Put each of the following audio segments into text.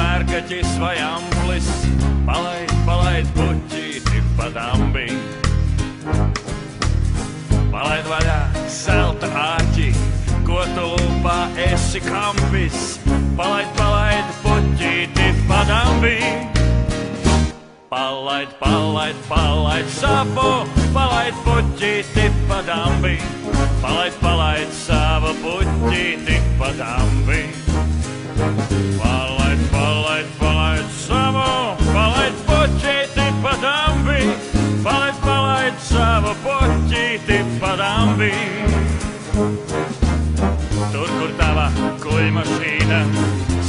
mērkaķis vai amplis, palaid, palaid puķīti pa dambi. Palaid vaļā zelta āķi, ko tu lūpā esi kampis, palaid, palaid puķīti pa dambi. Palaid, palaid, palaid savu, palaid puķīti pa dambi. Palaid, palaid savu puķīti pa dambi. Palaid, palaid, palaid savu, palaid puķīti pa dambi. Palaid, palaid savu puķīti pa dambi. Tur, kur tava kuļmašīna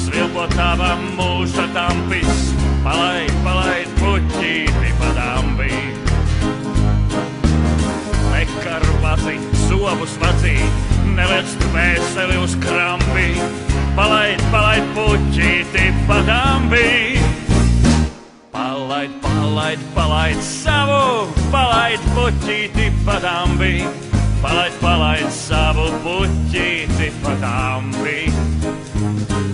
svilpo tava mūža tampis, palaid, palaid puķīti pa dambi. Nekaru vazi, zobus vadzī, neliec dvēseli uz krambi, palaid, palaid puķīti pa dambi. Palaid, palaid, palaid savu, palaid puķīti pa dambi. Palaid, palaid savu puķīti pa dambi.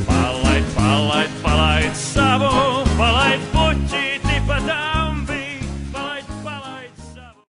Palaid, palaid, palaid savu, palaid puķīti pa dambi. Palaid, palaid savu.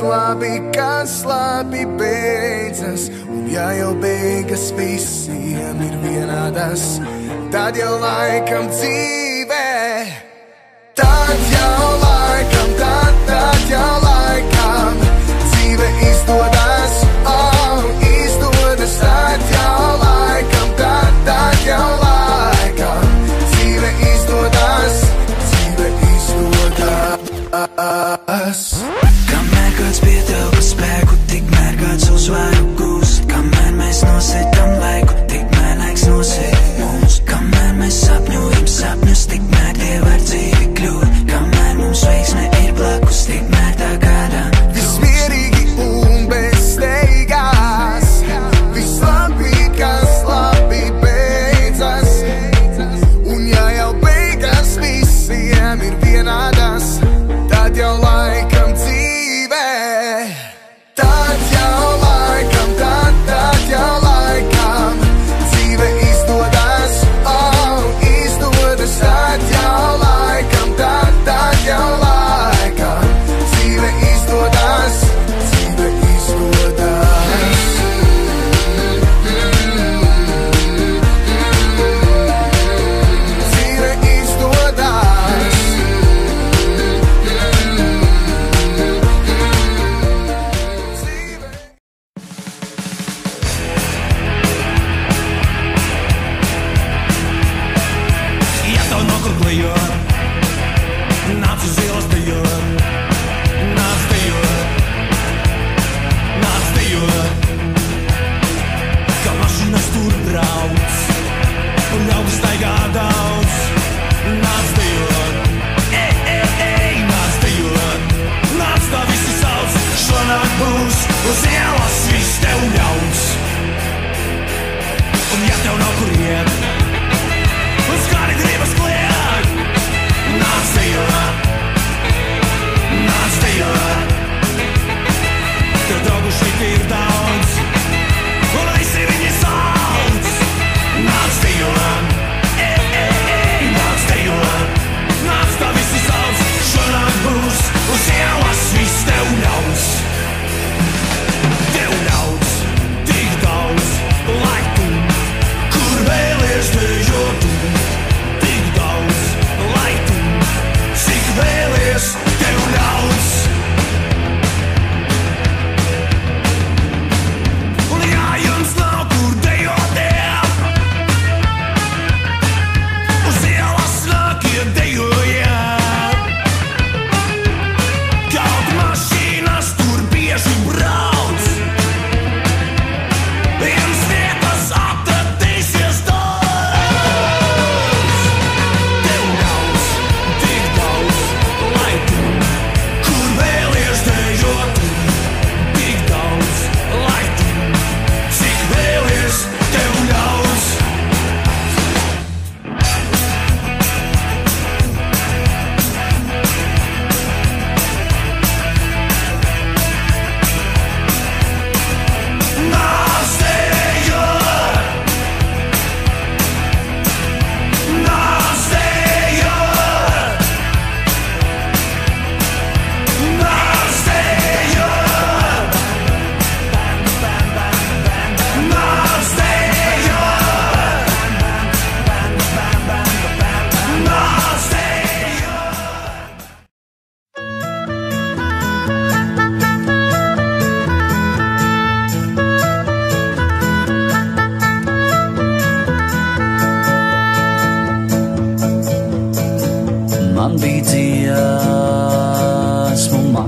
labi, kas labi beidzas. Un ja jau beigas visiem ir vienādas, tad jau laikam dzīvē. Tad jau laikam, tad jau laikam dzīve izdodas, izdodas. Tad jau laikam, tad jau laikam dzīve izdodas, dzīve izdodas. Kamēr kāds pietelpa spēku, tikmēr kāds uzvaru gūst. Kamēr mēs nosētam laiku, tikmēr laiks nosēt mums. Kamēr mēs sapņojam sapņus, tikmēr tie var dzīvi kļūt. Kamēr mums veiksme ir blakus, tikmēr tā kādā viss mierīgi un bez steigas. Viss labi, kas labi beidzas. Un ja jau beigas visiem ir vienādas, tad jau laikam dzīve.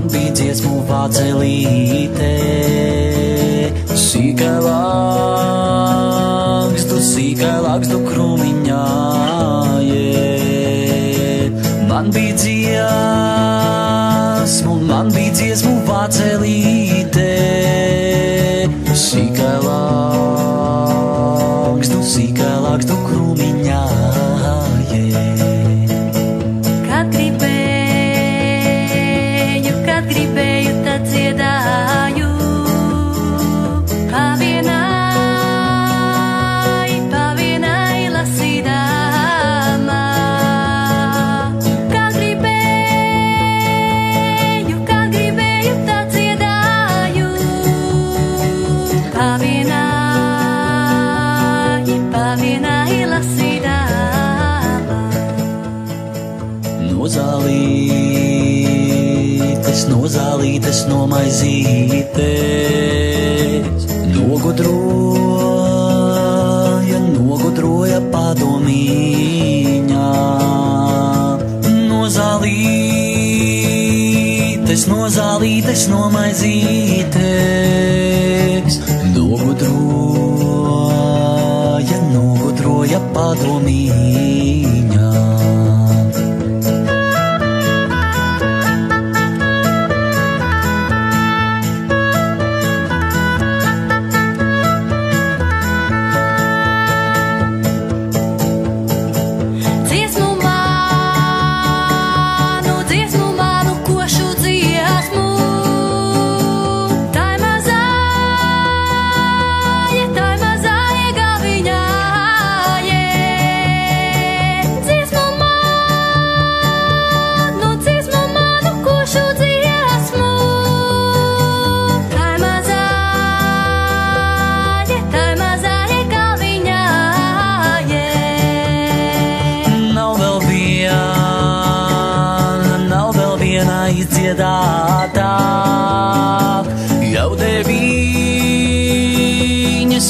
man bija dziesmu vācelīte. Sīkai lakstu krūmiņā, man bija dziesmu vācelīte. Sīkai lakstu krūmiņā, Kad gribēju, tad dziedāju. Pavienai lasīdama. Kad gribēju, tad dziedāju. Pavienai lasīdama. Nozālītes nomaizītes, nogodroja padomīņā. Nozālītes nomaizītes, nogodroja padomīņā.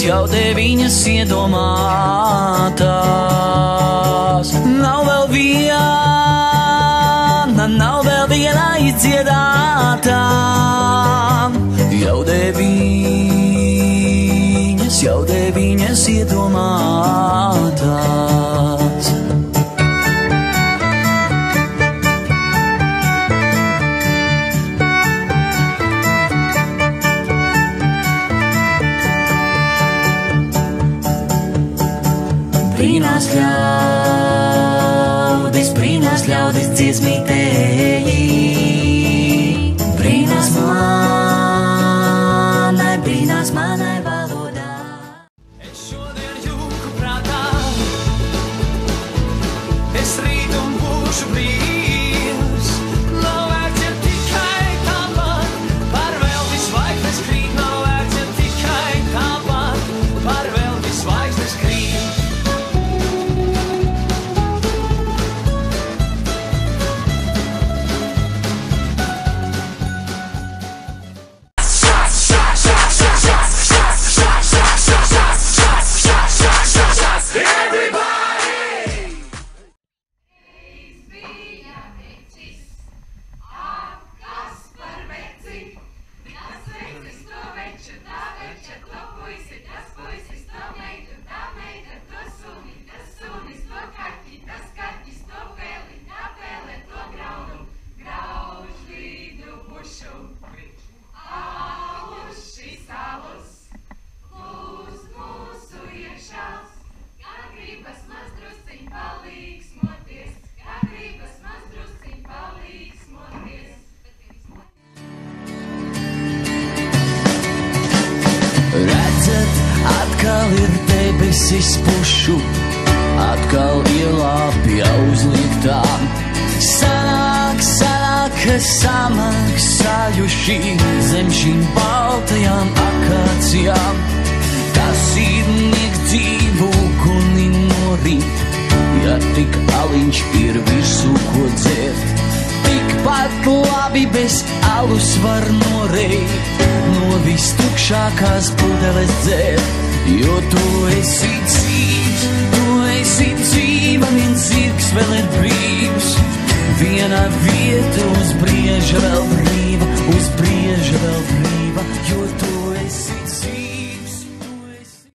Jau deviņas iedomātās. Nav vēl viena izdziedātā. Jau deviņas iedomātās. Brīnās ļaudis dziesmītēji, brīnās manai valodā. Es šodien jūku prātā, es rītum būšu brīvs. Nav vērts, ja tikai tāpat, par velti zvaigznes krīt. Nav vērts, ja tikai tāpat, par velti zvaigznes krīt. Redzat, atkal ir debesis pušu, atkal ielāpja uzliktām. Sanāk, ka samaksājuši zem šīm baltajām akācijām. Tas ir niek dzīvu kuni norīt, ja tik aliņš ir visu, ko dzert. Tikpat labi bez alus var noreit, no vistukšākās pudeles dzert. Jo tu esi dzīva, viens zirgs vēl ir brīvs.